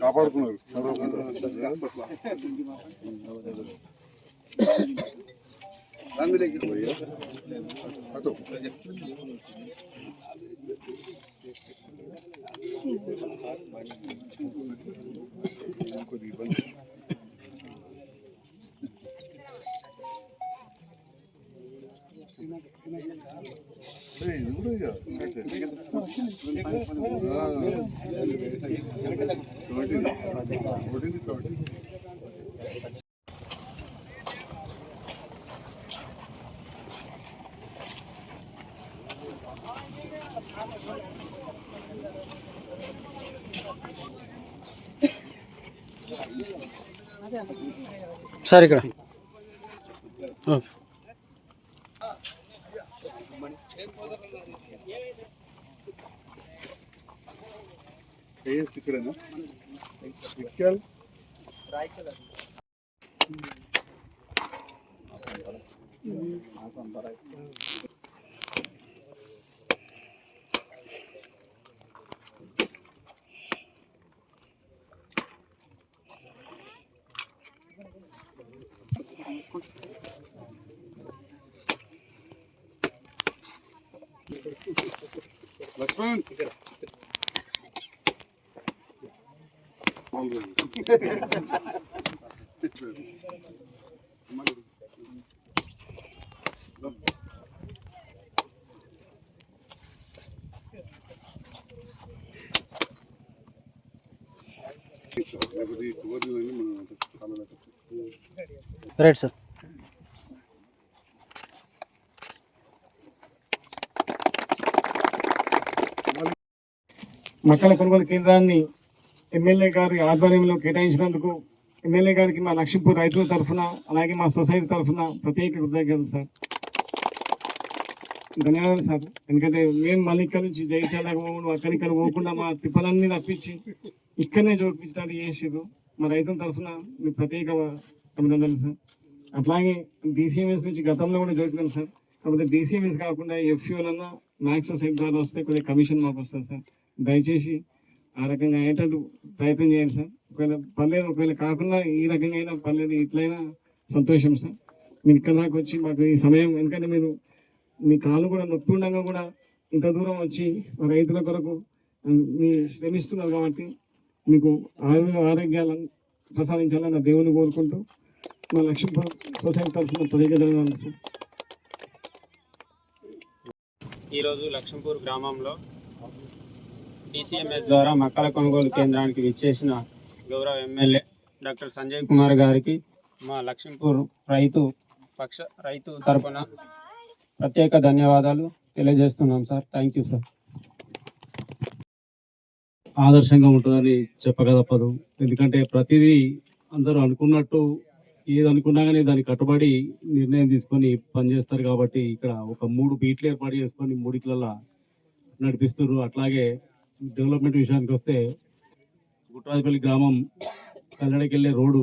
కాపాడుకున్నారు. Sir ఇక్కడ ఇక్కడేనా ఇక్యాల్ Laxman right sir. మొక్కల కొనుగోలు కేంద్రాన్ని ఎమ్మెల్యే గారి ఆధ్వర్యంలో కేటాయించినందుకు ఎమ్మెల్యే గారికి మా లక్ష్మీపూర్ రైతుల తరఫున అలాగే మా సొసైటీ తరఫున ప్రత్యేక కృతజ్ఞతలు సార్. ధన్యవాదాలు సార్. ఎందుకంటే మేము మళ్ళీ ఇక్కడ నుంచి జయించాలకు అక్కడిక్కడ పోకుండా మా తిప్పలన్నీ తప్పించి ఇక్కడనే చూపించినట్టు చేసారు. మా రైతుల తరఫున మీకు ప్రత్యేక అభినందనలు సార్. అట్లాగే డీసీఎంఎస్ నుంచి గతంలో కూడా చూపినాం సార్. కాకపోతే డీసీఎంఎస్ కాకుండా ఎఫ్యూలన్నా మ్యాక్స్ సొసైటీ ద్వారా వస్తే కొద్దిగా కమిషన్ మాకు వస్తుంది సార్. దయచేసి ఆ రకంగా అయ్యేటట్టు ప్రయత్నం చేయండి సార్. ఒకవేళ పర్లేదు, ఒకవేళ కాకుండా ఈ రకంగా అయినా పర్లేదు, ఇట్లయినా సంతోషం సార్. మీరు ఇక్కడ దాకా వచ్చి మాకు ఈ సమయం, ఎందుకంటే మీరు మీ కాళ్ళు కూడా నొప్పి ఉండగా కూడా ఇంత దూరం వచ్చి రైతుల కొరకు మీ శ్రమిస్తున్నారు కాబట్టి మీకు ఆరోగ్యాలను ప్రసాదించాలని నా దేవుని కోరుకుంటూ మా లక్ష్మీపూర్ సొసైటీ తరఫున ప్రత్యేక ధన్యవాదాలు సార్. ఈరోజు లక్ష్మీపూర్ గ్రామంలో DCMS ద్వారా మొక్కల కొనుగోలు కేంద్రానికి విచ్చేసిన గౌరవ ఎమ్మెల్యే డాక్టర్ సంజయ్ కుమార్ గారికి మా లక్ష్మీపూర్ రైతు తరఫున ప్రత్యేక ధన్యవాదాలు తెలియజేస్తున్నాం సార్. Thank you sir. ఆదర్శంగా ఉంటుందని చెప్పక తప్పదు. ఎందుకంటే ప్రతిదీ అందరూ అనుకున్నట్టు ఏది అనుకున్నా కానీ దానికి కట్టుబడి నిర్ణయం తీసుకొని పనిచేస్తారు. కాబట్టి ఇక్కడ ఒక 3 బీట్లు ఏర్పాటు చేసుకొని 3 నడిపిస్తున్నారు. అట్లాగే డెవలప్మెంట్ విషయానికి వస్తే గుట్రాజపల్లి గ్రామం కల్లడికి వెళ్ళే రోడ్డు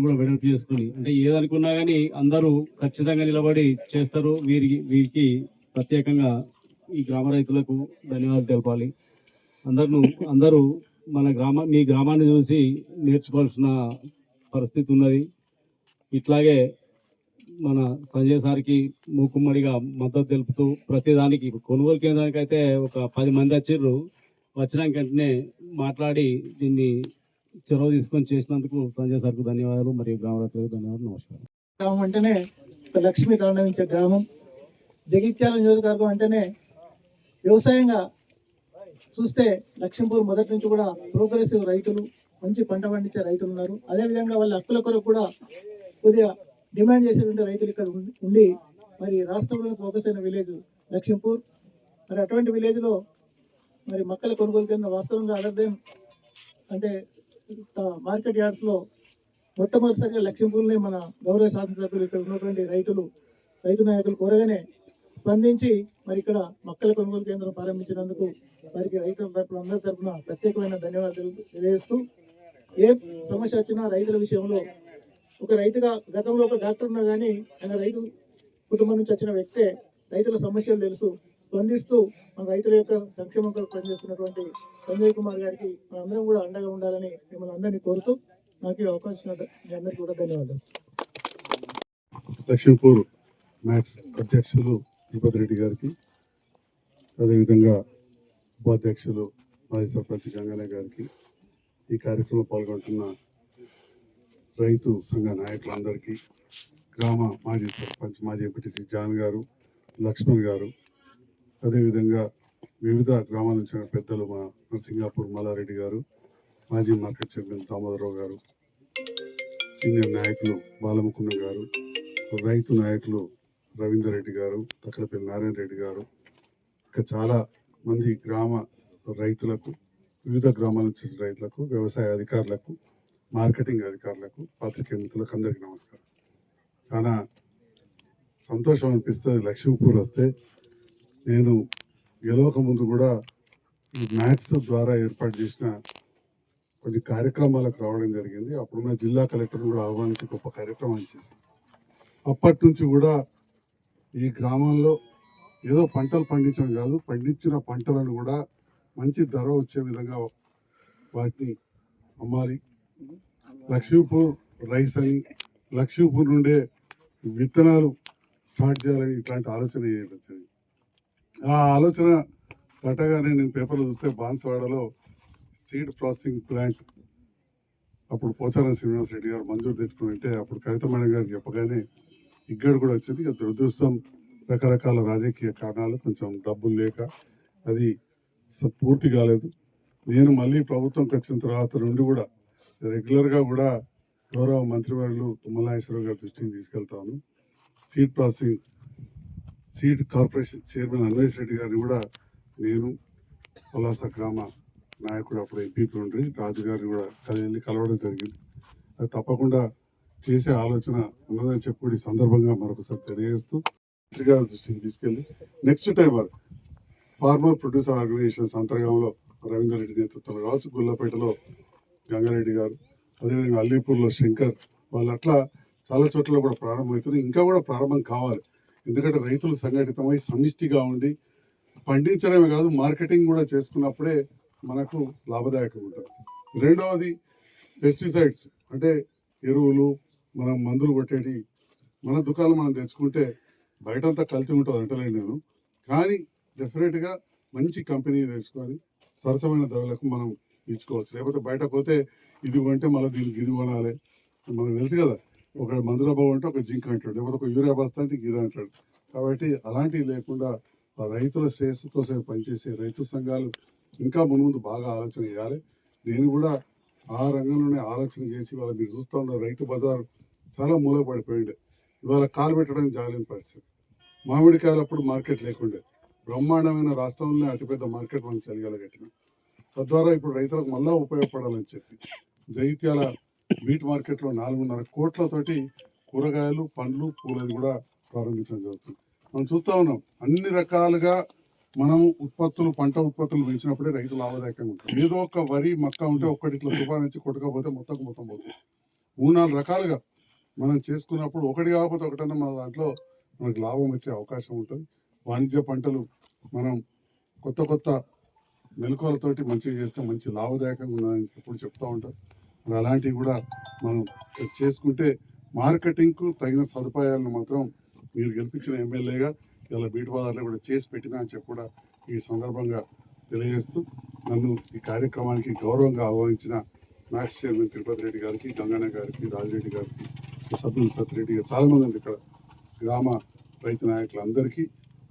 కూడా వెడల్పు చేసుకుని, అంటే ఏదనుకున్నా కానీ అందరూ ఖచ్చితంగా నిలబడి చేస్తారు. వీరికి ప్రత్యేకంగా ఈ గ్రామ రైతులకు ధన్యవాదాలు తెలపాలి. అందరూ మీ గ్రామాన్ని చూసి నేర్చుకోవాల్సిన పరిస్థితి ఉన్నది. ఇట్లాగే మన సంజయ్ సార్కి మూకుమ్మడిగా మద్దతు తెలుపుతూ ప్రతిదానికి కొనుగోలు కేంద్రానికి అయితే ఒక 10 మంది వచ్చినాక వెంటనే మాట్లాడి దీన్ని చొరవ తీసుకొని చేసినందుకు సంజయ్ సార్కు ధన్యవాదాలు, మరియు గ్రామ రైతులకు ధన్యవాదాలు. నమస్కారం. గ్రామం అంటేనే లక్ష్మి తాండవించే గ్రామం. జగిత్యాల నియోజకవర్గం అంటేనే వ్యవసాయంగా చూస్తే లక్ష్మీపూర్ మొదటి నుంచి కూడా ప్రోగ్రెసివ్ రైతులు, మంచి పంట పండించే రైతులు ఉన్నారు. అదేవిధంగా వాళ్ళ హక్కుల కొరకు కూడా కొద్దిగా డిమాండ్ చేసేటువంటి రైతులు ఇక్కడ ఉండి మరి రాష్ట్రంలో ఫోకస్ అయిన విలేజ్ లక్ష్మీపూర్. మరి అటువంటి విలేజ్లో మరి మొక్కల కొనుగోలు కేంద్రం వాస్తవంగా అదర్దేం అంటే మార్కెట్ యార్డ్స్లో మొట్టమొదటిసారిగా లక్ష్మీపూర్ని మన గౌరవ శాసనసభ్యులు ఇక్కడ ఉన్నటువంటి రైతు నాయకులు కోరగానే స్పందించి మరి ఇక్కడ మొక్కల కొనుగోలు కేంద్రం ప్రారంభించినందుకు వారికి రైతుల తరపున అందరి తరపున ప్రత్యేకమైన ధన్యవాదాలు తెలియజేస్తూ ఏ సమస్య వచ్చినా రైతుల విషయంలో ఒక రైతుగా గతంలో ఒక డాక్టర్ ఉన్నా కానీ ఆయన రైతు కుటుంబం నుంచి వచ్చిన వ్యక్తే రైతుల సమస్యలు తెలుసు స్పందిస్తూ మన రైతుల యొక్క సంక్షేమం కొరకు పనిచేస్తున్నటువంటి సంజయ్ కుమార్ గారికి మనందరం కూడా అండగా ఉండాలని మిమ్మల్ని అందరినీ కోరుతూ నాకు ఈ అవకాశం మీ అందరికీ కూడా ధన్యవాదాలు. లక్ష్మీపూర్ మ్యాథ్స్ అధ్యక్షులు తిరుపతి రెడ్డి గారికి, అదేవిధంగా ఉపాధ్యక్షులు మాజీ సర్పంచ్ గంగన్న గారికి, ఈ కార్యక్రమంలో పాల్గొంటున్న రైతు సంఘ నాయకులందరికీ, గ్రామ మాజీ సర్పంచ్ మాజీ ఎంపీటీసీ జాన్ గారు, లక్ష్మణ్ గారు, అదేవిధంగా వివిధ గ్రామాల నుంచి పెద్దలు మా నరసింగాపూర్ మల్లారెడ్డి గారు, మాజీ మార్కెట్ చైర్మన్ దామోదరరావు గారు, సీనియర్ నాయకులు బాలముకుంద గారు, రైతు నాయకులు రవీందర్ రెడ్డి గారు, తక్కలపల్లి నారాయణ రెడ్డి గారు, ఇంకా చాలా మంది గ్రామ రైతులకు, వివిధ గ్రామాల నుంచి రైతులకు, వ్యవసాయ అధికారులకు, మార్కెటింగ్ అధికారులకు, పాత్రికేయ మిత్రులకు అందరికీ నమస్కారం. చాలా సంతోషం అనిపిస్తుంది లక్ష్మీపూర్ వస్తే. నేను గెలవక ముందు కూడా ఈ మ్యాథ్స్ ద్వారా ఏర్పాటు చేసిన కొన్ని కార్యక్రమాలకు రావడం జరిగింది. అప్పుడున్న జిల్లా కలెక్టర్ కూడా ఆహ్వానించి గొప్ప కార్యక్రమాలు చేశారు. అప్పటి నుంచి కూడా ఈ గ్రామంలో ఏదో పంటలు పండించడం కాదు, పండించిన పంటలను కూడా మంచి ధర వచ్చే విధంగా వాటిని అమ్మాలి. లక్ష్మీపూర్ రైస్ అని, లక్ష్మీపూర్ నుండే విత్తనాలు స్టార్ట్ చేయాలని ఇట్లాంటి ఆలోచన చేయడం. ఆ ఆలోచన కట్టగానే నేను పేపర్లో చూస్తే బాన్స్వాడలో సీడ్ ప్రాసెసింగ్ ప్లాంట్ అప్పుడు పోచారం శ్రీనివాస్ రెడ్డి గారు మంజూరు తెచ్చుకుని అంటే అప్పుడు కవిత మేడం గారికి చెప్పగానే ఇక్కడ కూడా వచ్చింది. ఇక దురదృష్టం రకరకాల రాజకీయ కారణాలు, కొంచెం డబ్బులు లేక అది పూర్తి కాలేదు. నేను మళ్ళీ ప్రభుత్వంకి వచ్చిన తర్వాత నుండి కూడా రెగ్యులర్గా కూడా గౌరవ మంత్రివర్యులు తుమ్మల నాగేశ్వరరావు గారి దృష్టికి తీసుకెళ్తాను. Seed processing seed corporation chairman Anvesh Reddy గారిని కూడా నేను పలాస గ్రామ నాయకుడు అప్పుడు ఎంపీ ఉండి రాజు గారిని కూడా వెళ్ళి కలవడం జరిగింది. అది తప్పకుండా చేసే ఆలోచన ఉన్నదని చెప్పి ఈ సందర్భంగా మరొకసారి తెలియజేస్తూ మంత్రి గారి దృష్టికి తీసుకెళ్ళి నెక్స్ట్ టైం వరకు ఫార్మర్ ప్రొడ్యూసర్ ఆర్గనైజేషన్స్ అంతర్గంలో రవీందర్ రెడ్డి నేతృత్వంలో కావచ్చు, గుల్లపేటలో గంగారెడ్డి గారు, అదేవిధంగా అల్లీపూర్లో శంకర్, వాళ్ళు అట్లా చాలా చోట్ల కూడా ప్రారంభమవుతుంది. ఇంకా కూడా ప్రారంభం కావాలి. ఎందుకంటే రైతులు సంఘటితమై సమిష్టిగా ఉండి పండించడమే కాదు మార్కెటింగ్ కూడా చేసుకున్నప్పుడే మనకు లాభదాయకంగా ఉంటుంది. రెండవది పెస్టిసైడ్స్ అంటే ఎరువులు, మనం మందులు కొట్టేటి మన దుకాణం మనం తెచ్చుకుంటే బయటంతా కల్తీ ఉంటుంది అంటలేను నేను, కానీ డెఫినెట్గా మంచి కంపెనీ తెచ్చుకొని సరసమైన ధరలకు మనం ఇచ్చుకోవచ్చు. లేకపోతే బయట పోతే ఇది కొంటే మళ్ళీ దీనికి ఇది కొనాలి. మనకు తెలుసు కదా, ఒక మందుల బాబు అంటే ఒక జింక్ అంటాడు, లేకపోతే ఒక యూరియా బస్తా అంటే ఇది అంటాడు. కాబట్టి అలాంటివి లేకుండా రైతుల శ్రేయస్సు కోసం పనిచేసే రైతు సంఘాలు ఇంకా ముందు బాగా ఆలోచన చేయాలి. నేను కూడా ఆ రంగంలోనే ఆలోచన చేసి ఇవాళ మీరు చూస్తూ ఉన్నారు రైతు బజార్ చాలా మూలపడిపోయిండే. ఇవాళ కాలు పెట్టడానికి జాలేని పరిస్థితి. మామిడికాయలు అప్పుడు మార్కెట్ లేకుండే, బ్రహ్మాండమైన రాష్ట్రంలోనే అతిపెద్ద మార్కెట్ మనం చెలగలగట్టినాం. తద్వారా ఇప్పుడు రైతులకు మళ్ళా ఉపయోగపడాలని చెప్పి జగిత్యాల మీట్ మార్కెట్లో 4.5 కోట్లతోటి కూరగాయలు, పండ్లు, పూలది కూడా ప్రారంభించడం జరుగుతుంది. మనం చూస్తూ ఉన్నాం అన్ని రకాలుగా మనం ఉత్పత్తులు, పంట ఉత్పత్తులు పెంచినప్పుడే రైతు లాభదాయకంగా ఉంటుంది. ఏదో ఒక వరి, మక్క ఉంటే ఒక్కటి ఇట్లా తుఫాన్ వచ్చి కొట్టకపోతే మొత్తం పోతుంది. 3-4 రకాలుగా మనం చేసుకున్నప్పుడు ఒకటి కాకపోతే ఒకటన్నా మన దాంట్లో మనకు లాభం వచ్చే అవకాశం ఉంటుంది. వాణిజ్య పంటలు మనం కొత్త మెలకువలతోటి మంచిగా చేస్తే మంచి లాభదాయకంగా ఉన్నదని ఎప్పుడు చెప్తూ ఉంటారు. మరి అలాంటివి కూడా మనం చేసుకుంటే మార్కెటింగ్కు తగిన సదుపాయాలను మాత్రం మీరు గెలిపించిన ఎమ్మెల్యేగా ఇలా బీట్ బజార్లో కూడా చేసి పెట్టినా అని చెప్పి కూడా ఈ సందర్భంగా తెలియజేస్తూ నన్ను ఈ కార్యక్రమానికి గౌరవంగా ఆహ్వానించిన మ్యాక్స్ చైర్మన్ తిరుపతి రెడ్డి గారికి, గంగన్న గారికి, రాజిరెడ్డి గారికి, సభ్యులు సత్యరెడ్డి గారు, చాలామంది ఉంది ఇక్కడ గ్రామ రైతు నాయకులందరికీ,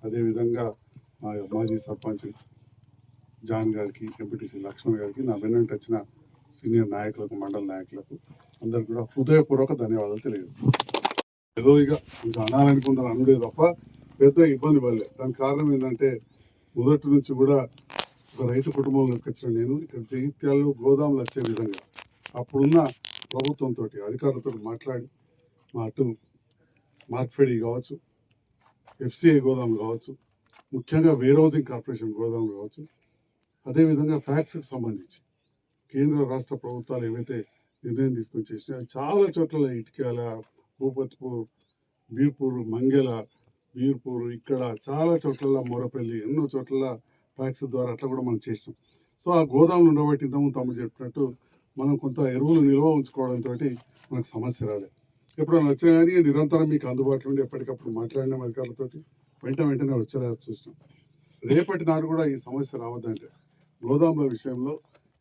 అదేవిధంగా మా మాజీ సర్పంచ్ జాన్ గారికి, ఎంపీటీసీ లక్ష్మణ్ గారికి, నా వెన్నంటి వచ్చిన సీనియర్ నాయకులకు, మండల నాయకులకు అందరికి కూడా హృదయపూర్వక ధన్యవాదాలు తెలియజేస్తాను. ఏదో ఇక కొంచెం అనాలనుకుంటాను అనుడే తప్ప పెద్ద ఇబ్బంది పడలేదు. దానికి కారణం ఏంటంటే మొదటి నుంచి కూడా ఒక రైతు కుటుంబంలోకి వచ్చిన నేను ఇక్కడ జగిత్యాలలో గోదాములు వచ్చే విధంగా అప్పుడున్న ప్రభుత్వంతో అధికారులతో మాట్లాడి మా అటు మార్క్ఫెడ్ కావచ్చు, ఎఫ్సిఐ గోదాములు కావచ్చు, ముఖ్యంగా వేర్ హౌసింగ్ కార్పొరేషన్ గోదాములు కావచ్చు, అదేవిధంగా ఫ్యాక్స్కి సంబంధించి కేంద్ర రాష్ట్ర ప్రభుత్వాలు ఏవైతే నిర్ణయం తీసుకొని చేసినాయో చాలా చోట్ల ఇటుకాల, భూపతిపూర్, బీర్పూర్, మంగెల, బీర్పూర్, ఇక్కడ చాలా చోట్ల మొరపల్లి, ఎన్నో చోట్ల ఫ్యాక్స్ ద్వారా అట్లా కూడా మనం చేసాం. సో ఆ గోదాములు ఉండబట్టి ఇంతకుముందు తమ్ముడు చెప్పినట్టు మనం కొంత ఎరువులు నిల్వ ఉంచుకోవడంతో మనకు సమస్య రాలేదు. ఎప్పుడైనా వచ్చినా కానీ నిరంతరం మీకు అందుబాటులో ఉండి ఎప్పటికప్పుడు మాట్లాడినాం అధికారులతోటి, వెంటనే వచ్చేలా చూసినాం. రేపటి నాడు కూడా ఈ సమస్య రావద్దంటే గోదాముల విషయంలో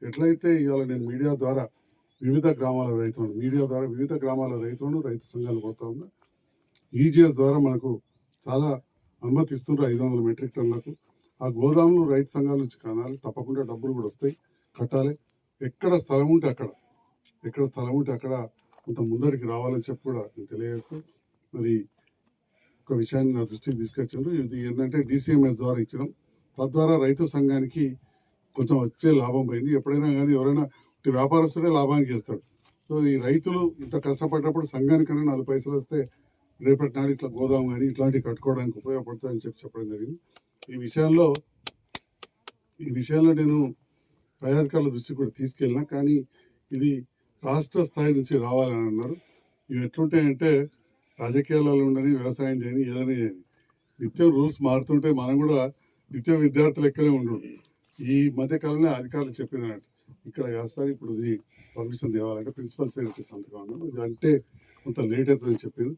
ఎట్లయితే ఇవాళ నేను మీడియా ద్వారా వివిధ గ్రామాల రైతులను రైతు సంఘాలు కొడతా ఉన్నా, ఈజీఎస్ ద్వారా మనకు చాలా అనుమతి ఇస్తున్నారు 500 మెట్రిక్ టన్నులకు. ఆ గోదాములు రైతు సంఘాల నుంచి కనాలి, తప్పకుండా డబ్బులు కూడా వస్తాయి, కట్టాలి. ఎక్కడ స్థలం ఉంటే అక్కడ కొంత ముందరికి రావాలని చెప్పి కూడా నేను తెలియజేస్తూ, మరి ఒక విషయాన్ని నా దృష్టికి తీసుకొచ్చారు. ఇది ఏంటంటే డిసిఎంఎస్ ద్వారా ఇచ్చినాం, తద్వారా రైతు సంఘానికి కొంచెం వచ్చే లాభం పోయింది. ఎప్పుడైనా కానీ ఎవరైనా వ్యాపారస్తుడే లాభానికి చేస్తాడు. సో ఈ రైతులు ఇంత కష్టపడ్డప్పుడు సంఘానికన్నా 4 పైసలు వస్తే రేపటి నాడు ఇట్లా గోదాము కానీ ఇట్లాంటివి కట్టుకోవడానికి ఉపయోగపడుతుందని చెప్పడం జరిగింది. ఈ విషయంలో నేను పై అధికారుల దృష్టికి కూడా తీసుకెళ్ళినా, కానీ ఇది రాష్ట్ర స్థాయి నుంచి రావాలని అన్నారు. ఇవి ఎట్లుంటాయంటే రాజకీయాలలో ఉండని, వ్యవసాయం చేయని, ఏదైనా చేయని నిత్యం రూల్స్ మారుతుంటే మనం కూడా నిత్యం విద్యార్థులు ఎక్కడే ఉండదు. ఈ మధ్యకాలంలో అధికారులు చెప్పినట్టు ఇక్కడ కాస్త ఇప్పుడు ఇది పర్మిషన్ తేవాలంటే ప్రిన్సిపల్ సెక్రటరీ సంతకం అన్నారు. ఇది అంటే కొంత లేట్ అవుతుందని చెప్పారు.